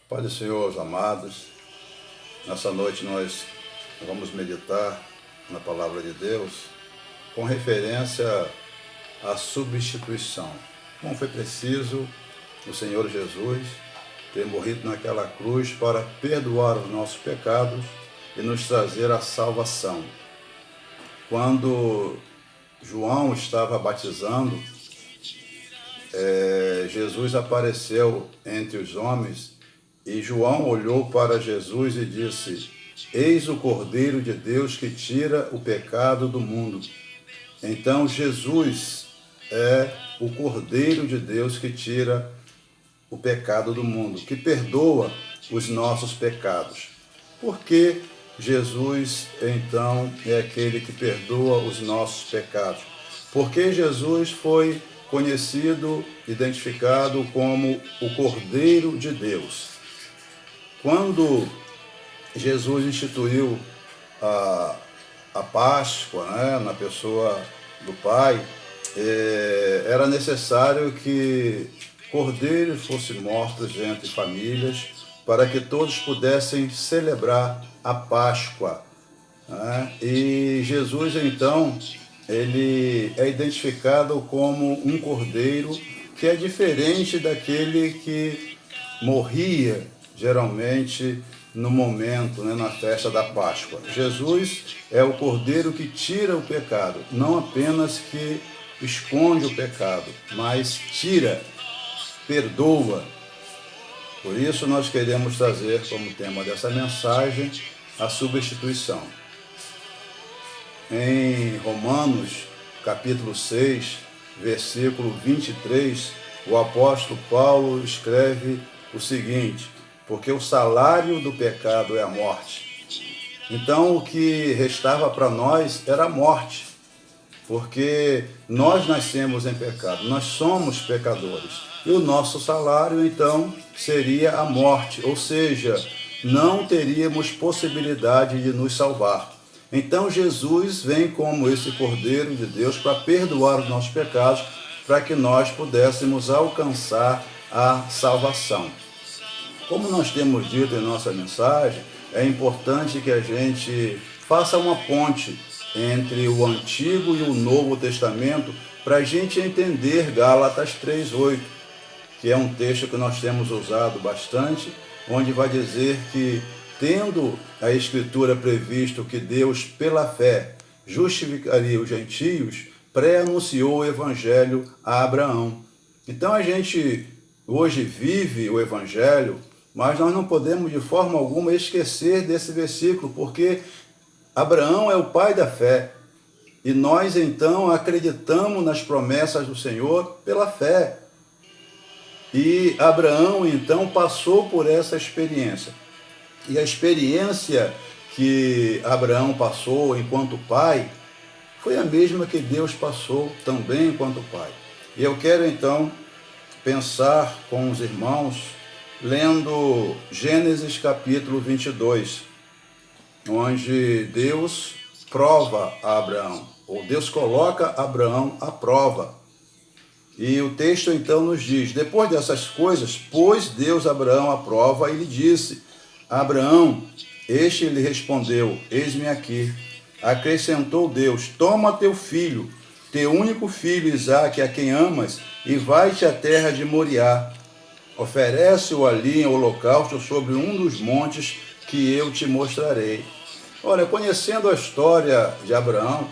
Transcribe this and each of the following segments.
Pai do Senhor, os amados, nessa noite nós vamos meditar na Palavra de Deus com referência à substituição. Como foi preciso o Senhor Jesus ter morrido naquela cruz para perdoar os nossos pecados e nos trazer a salvação. Quando João estava batizando, Jesus apareceu entre os homens e João olhou para Jesus e disse: Eis o Cordeiro de Deus que tira o pecado do mundo. Então Jesus é o Cordeiro de Deus que tira o pecado do mundo, que perdoa os nossos pecados. Por que Jesus, então, é aquele que perdoa os nossos pecados? Porque Jesus foi conhecido, identificado como o Cordeiro de Deus. Quando Jesus instituiu a Páscoa, na pessoa do Pai, era necessário que cordeiros fossem mortos entre famílias para que todos pudessem celebrar a Páscoa. E Jesus, então, ele é identificado como um cordeiro que é diferente daquele que morria geralmente no momento, na festa da Páscoa. Jesus é o cordeiro que tira o pecado, não apenas que esconde o pecado, mas tira, perdoa. Por isso nós queremos trazer como tema dessa mensagem a substituição. Em Romanos, capítulo 6, versículo 23, o apóstolo Paulo escreve o seguinte: porque o salário do pecado é a morte. Então o que restava para nós era a morte, porque nós nascemos em pecado, nós somos pecadores. E o nosso salário, então, seria a morte, ou seja, não teríamos possibilidade de nos salvar. Então Jesus vem como esse Cordeiro de Deus para perdoar os nossos pecados, para que nós pudéssemos alcançar a salvação. Como nós temos dito em nossa mensagem, é importante que a gente faça uma ponte entre o Antigo e o Novo Testamento para a gente entender Gálatas 3:8, que é um texto que nós temos usado bastante, onde vai dizer que, tendo a Escritura previsto que Deus, pela fé, justificaria os gentios, pré-anunciou o Evangelho a Abraão. Então a gente hoje vive o Evangelho, mas nós não podemos de forma alguma esquecer desse versículo, porque Abraão é o pai da fé. E nós então acreditamos nas promessas do Senhor pela fé. E Abraão então passou por essa experiência. E a experiência que Abraão passou enquanto pai foi a mesma que Deus passou também enquanto pai. E eu quero então pensar com os irmãos lendo Gênesis capítulo 22, onde Deus prova a Abraão, ou Deus coloca Abraão à prova. E o texto então nos diz: depois dessas coisas, pôs Deus Abraão à prova e lhe disse: Abraão, este lhe respondeu: eis-me aqui. Acrescentou Deus: toma teu filho, teu único filho Isaque, a quem amas, e vai-te à terra de Moriá. Oferece-o ali em holocausto sobre um dos montes que eu te mostrarei. Olha, conhecendo a história de Abraão,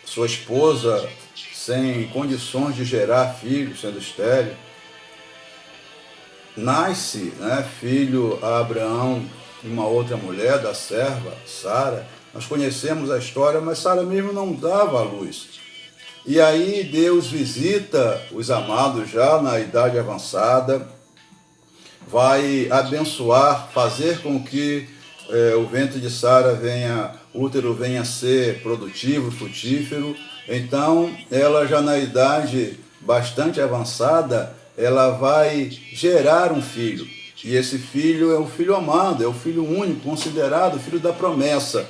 sua esposa sem condições de gerar filho, sendo estéril, nasce filho a Abraão e uma outra mulher, da serva, Sara. Nós conhecemos a história, mas Sara mesmo não dava à luz. E aí Deus visita os amados já na idade avançada, vai abençoar, fazer com que o ventre de Sara o útero venha a ser produtivo, frutífero. Então, ela já na idade bastante avançada, ela vai gerar um filho. E esse filho é o filho amado, é o filho único, considerado o filho da promessa.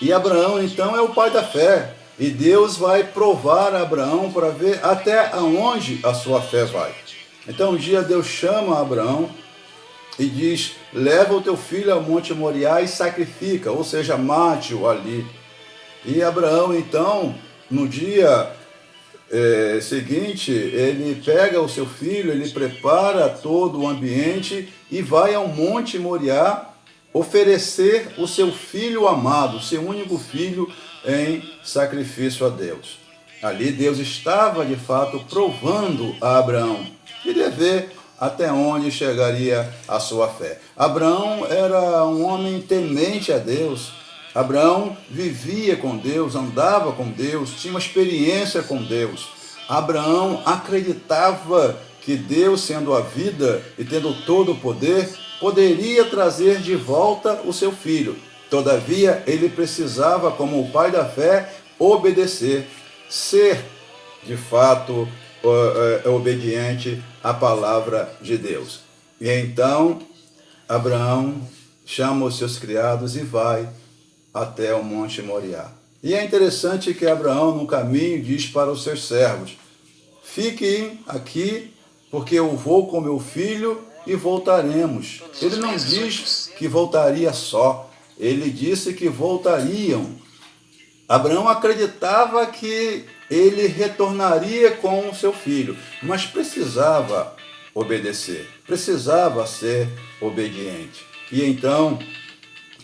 E Abraão, então, é o pai da fé. E Deus vai provar a Abraão para ver até onde a sua fé vai. Então um dia Deus chama Abraão e diz: leva o teu filho ao Monte Moriá e sacrifica, ou seja, mate-o ali. E Abraão então, no dia seguinte, ele pega o seu filho, ele prepara todo o ambiente e vai ao Monte Moriá oferecer o seu filho amado, seu único filho, em sacrifício a Deus. Ali Deus estava de fato provando a Abraão. Queria ver até onde chegaria a sua fé. Abraão era um homem temente a Deus. Abraão vivia com Deus, andava com Deus, tinha uma experiência com Deus. Abraão acreditava que Deus, sendo a vida e tendo todo o poder, poderia trazer de volta o seu filho. Todavia, ele precisava, como o pai da fé, obedecer, ser, de fato, obediente à palavra de Deus. E então, Abraão chama os seus criados e vai até o Monte Moriá. E é interessante que Abraão, no caminho, diz para os seus servos: fiquem aqui, porque eu vou com meu filho e voltaremos. Ele não diz que voltaria só, ele disse que voltariam. Abraão acreditava que ele retornaria com o seu filho, mas precisava obedecer, precisava ser obediente. E então,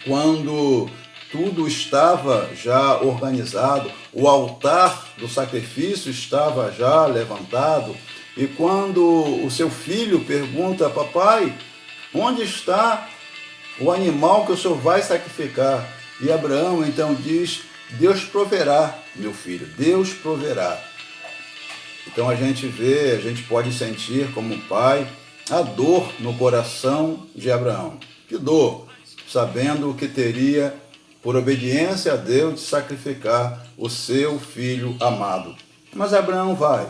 quando tudo estava já organizado, o altar do sacrifício estava já levantado, e quando o seu filho pergunta: papai, onde está o animal que o senhor vai sacrificar? E Abraão então diz: Deus proverá, meu filho, Deus proverá. Então a gente vê, a gente pode sentir como pai a dor no coração de Abraão. Que dor, sabendo que teria, por obediência a Deus, de sacrificar o seu filho amado. Mas Abraão vai.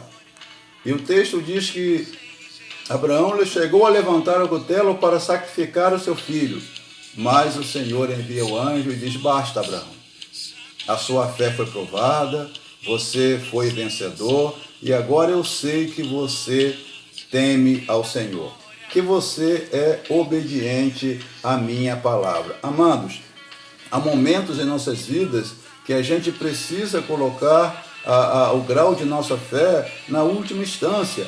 E o texto diz que Abraão chegou a levantar o cutelo para sacrificar o seu filho. Mas o Senhor envia o anjo e diz: basta, Abraão. A sua fé foi provada, você foi vencedor, e agora eu sei que você teme ao Senhor, que você é obediente à minha palavra. Amados, há momentos em nossas vidas que a gente precisa colocar o grau de nossa fé na última instância.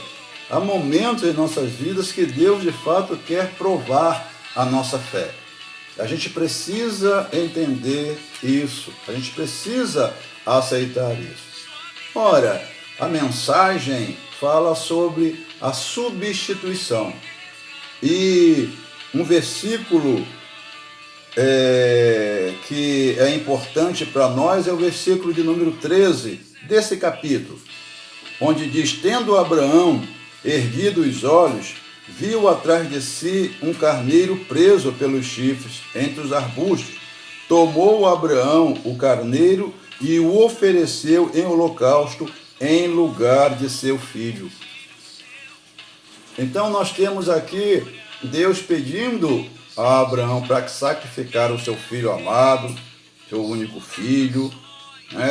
Há momentos em nossas vidas que Deus de fato quer provar a nossa fé. A gente precisa entender isso, a gente precisa aceitar isso. Ora, a mensagem fala sobre a substituição. E um versículo que é importante para nós é o versículo de número 13 desse capítulo, onde diz: tendo Abraão erguido os olhos, viu atrás de si um carneiro preso pelos chifres entre os arbustos. Tomou Abraão o carneiro e o ofereceu em holocausto em lugar de seu filho. Então nós temos aqui Deus pedindo a Abraão para sacrificar o seu filho amado, seu único filho,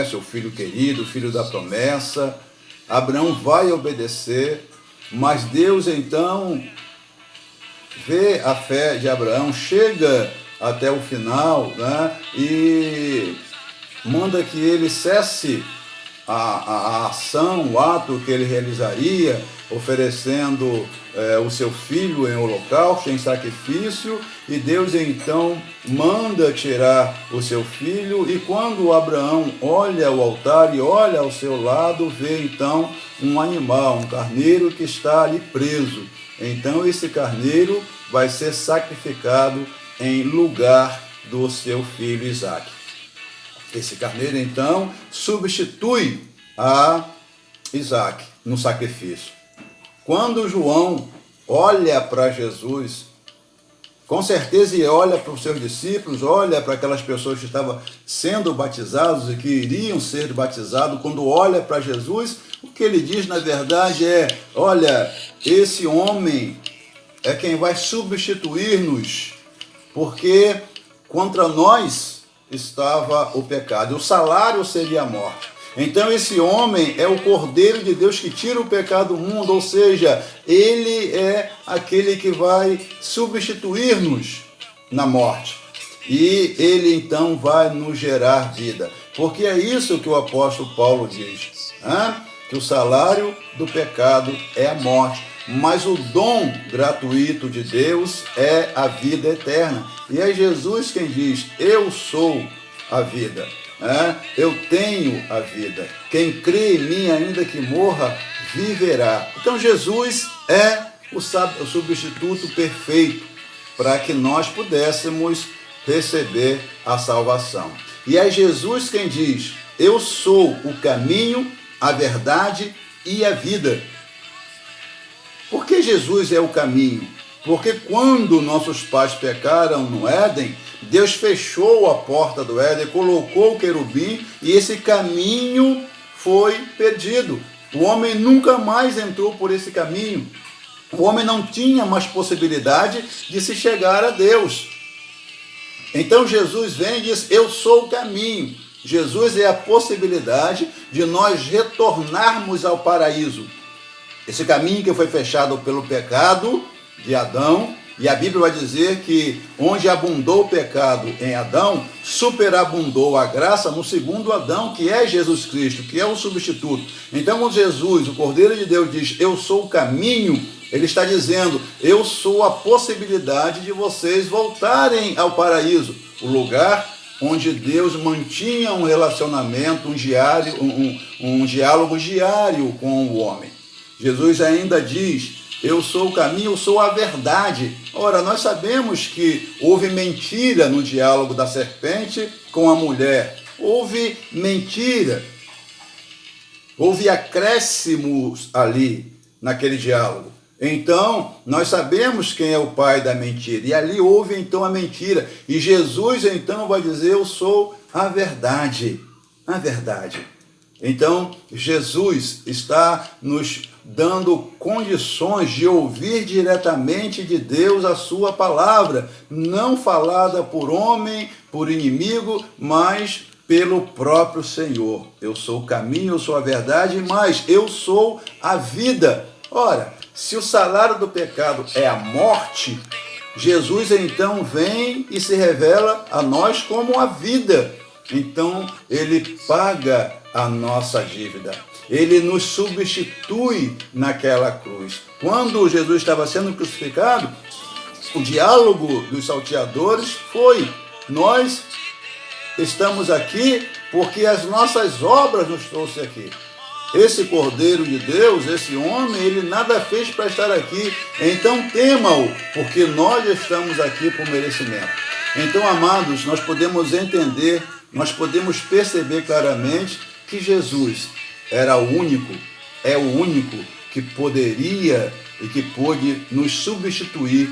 seu filho querido, filho da promessa. Abraão vai obedecer, mas Deus então vê a fé de Abraão, chega até o final, e manda que ele cesse a ação, o ato que ele realizaria, oferecendo o seu filho em holocausto, em sacrifício, e Deus então manda tirar o seu filho, e quando Abraão olha o altar e olha ao seu lado, vê então um animal, um carneiro que está ali preso. Então esse carneiro vai ser sacrificado em lugar do seu filho Isaque. Esse carneiro então substitui a Isaque no sacrifício. Quando João olha para Jesus, com certeza ele olha para os seus discípulos, olha para aquelas pessoas que estavam sendo batizados e que iriam ser batizados, quando olha para Jesus, o que ele diz na verdade é: olha, esse homem é quem vai substituir-nos, porque contra nós estava o pecado, o salário seria a morte. Então esse homem é o Cordeiro de Deus que tira o pecado do mundo, ou seja, ele é aquele que vai substituir-nos na morte. E ele então vai nos gerar vida. Porque é isso que o apóstolo Paulo diz, que o salário do pecado é a morte, mas o dom gratuito de Deus é a vida eterna. E é Jesus quem diz, eu sou a vida, eu tenho a vida. Quem crê em mim, ainda que morra, viverá. Então Jesus é o substituto perfeito para que nós pudéssemos receber a salvação. E é Jesus quem diz, eu sou o caminho, a verdade e a vida. Por que Jesus é o caminho? Porque quando nossos pais pecaram no Éden, Deus fechou a porta do Éden, colocou o querubim e esse caminho foi perdido. O homem nunca mais entrou por esse caminho. O homem não tinha mais possibilidade de se chegar a Deus. Então Jesus vem e diz, eu sou o caminho. Jesus é a possibilidade de nós retornarmos ao paraíso. Esse caminho que foi fechado pelo pecado de Adão, e a Bíblia vai dizer que onde abundou o pecado em Adão, superabundou a graça no segundo Adão, que é Jesus Cristo, que é o substituto. Então quando Jesus, o Cordeiro de Deus, diz, eu sou o caminho, ele está dizendo, eu sou a possibilidade de vocês voltarem ao paraíso, o lugar onde Deus mantinha um relacionamento, um diálogo diário com o homem. Jesus ainda diz, eu sou o caminho, eu sou a verdade. Ora, nós sabemos que houve mentira no diálogo da serpente com a mulher. Houve mentira. Houve acréscimos ali, naquele diálogo. Então, nós sabemos quem é o pai da mentira. E ali houve, então, a mentira. E Jesus, então, vai dizer, eu sou a verdade. A verdade. Então, Jesus está nos dando condições de ouvir diretamente de Deus a sua palavra, não falada por homem, por inimigo, mas pelo próprio Senhor. Eu sou o caminho, eu sou a verdade, mas eu sou a vida. Ora, se o salário do pecado é a morte, Jesus então vem e se revela a nós como a vida. Então, ele paga a nossa dívida. Ele nos substitui naquela cruz. Quando Jesus estava sendo crucificado, o diálogo dos salteadores foi, nós estamos aqui porque as nossas obras nos trouxeram aqui. Esse Cordeiro de Deus, esse homem, ele nada fez para estar aqui. Então tema-o, porque nós estamos aqui por merecimento. Então, amados, nós podemos entender, nós podemos perceber claramente que Jesus era o único, é o único que poderia e que pôde nos substituir,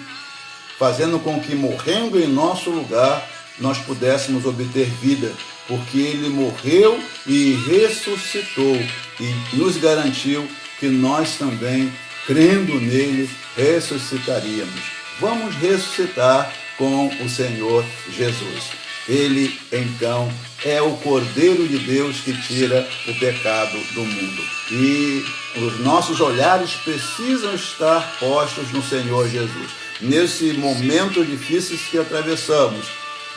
fazendo com que, morrendo em nosso lugar, nós pudéssemos obter vida, porque ele morreu e ressuscitou e nos garantiu que nós também, crendo nele, ressuscitaríamos. Vamos ressuscitar com o Senhor Jesus. Ele, então, é o Cordeiro de Deus que tira o pecado do mundo. E os nossos olhares precisam estar postos no Senhor Jesus. Nesse momento difícil que atravessamos,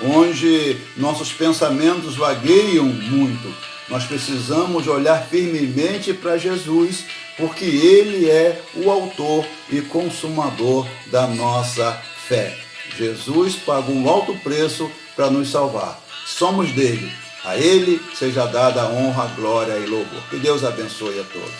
onde nossos pensamentos vagueiam muito, nós precisamos olhar firmemente para Jesus, porque Ele é o autor e consumador da nossa fé. Jesus pagou um alto preço para nos salvar. Somos dele. A ele seja dada a honra, a glória e louvor. Que Deus abençoe a todos.